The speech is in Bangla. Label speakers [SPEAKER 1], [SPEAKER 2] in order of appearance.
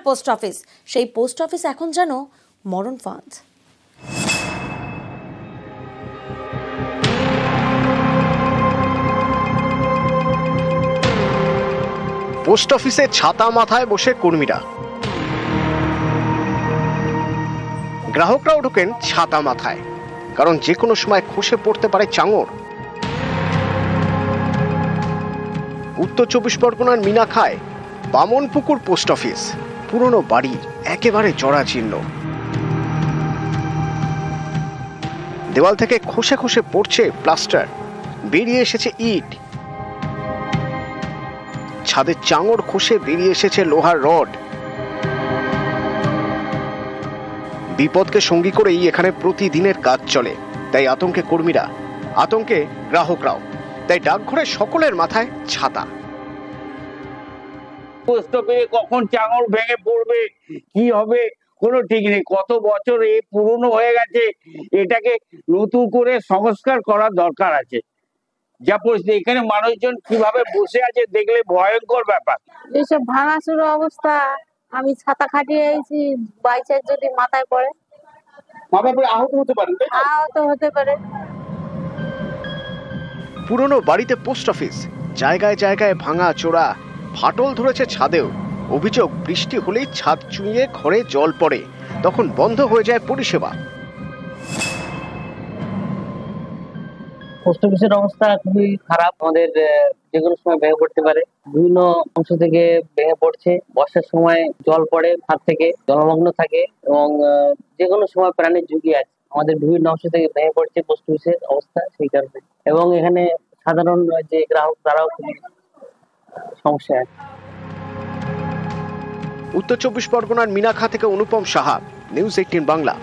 [SPEAKER 1] পোস্ট অফিস, সেই পোস্ট অফিস এখন যেন মরণ ফাঁদ।
[SPEAKER 2] পোস্ট অফিসে ছাতা মাথায় বসে কর্মীরা, গ্রাহকরাও ঢোকেন ছাতা মাথায়, কারণ যে কোনো সময় খসে পড়তে পারে চাঙড়। উত্তর 24 পরগনার মিনাখায় বামনপুকুর পোস্ট অফিস, পুরনো বাড়ি, একেবারে জরাজীর্ণ। দেওয়াল থেকে খসে খসে পড়ছে প্লাস্টার, বেরিয়ে এসেছে ইট, ছাদের চাঙড় খসে বেরিয়ে এসেছে লোহার রড। বিপদকে সঙ্গী করেই এখানে প্রতিদিনের কাজ চলে, তাই আতঙ্কে কর্মীরা, আতঙ্কে গ্রাহকরাও, তাই ডাকঘরে সকলের মাথায় ছাতা।
[SPEAKER 3] পোস্ট অফিসে কখন চাঙড় ভেঙে পড়বে, কি হবে কোনো ঠিক নেই। কত বছর এ পুরনো হয়ে গেছে, এটাকে নতুন করে সংস্কার করার দরকার আছে। যা পরিস্থিতি এখানে মানুষজন কিভাবে বসে আছে দেখলে ভয়ঙ্কর ব্যাপার।
[SPEAKER 4] এইসব ভাঙাচুরো অবস্থা, আমি ছাতা খাটিয়ে এসেছি, বাই চান্স যদি মাথায় পড়ে,
[SPEAKER 3] মাথায় পড়ে আহত হতে পারে,
[SPEAKER 4] আহত হতে পারে।
[SPEAKER 2] পুরনো বাড়িতে পোস্ট অফিস, জায়গায় জায়গায় ভাঙা চোরা, ফাটল ধরেছে ছাদেও। অভিযোগ, বৃষ্টি হলেই ছাদ চুঁইয়ে ঘরে জল পড়ে, তখন বন্ধ হয়ে যায় পরিষেবা।
[SPEAKER 5] পোস্ট অফিসের অবস্থা খুবই খারাপ, আমাদের যে কোনো সময় ভেঙে পড়তে পারে, বিভিন্ন অংশ থেকে ভেঙে পড়ছে। বর্ষার সময় জল পড়ে, ছাদ থেকে জলমগ্ন থাকে এবং যে কোনো সময় প্রাণের ঝুঁকি আছে। আমাদের বিভিন্ন অংশ থেকে ভেঙে পড়ছে পোস্ট অফিসের অবস্থা সেই কারণে, এবং এখানে সাধারণ যে গ্রাহক তারাও খুবই সমস্যা আছে।
[SPEAKER 2] উত্তর 24 পরগনার মিনাখা থেকে অনুপম সাহা, নিউজ 18 বাংলা।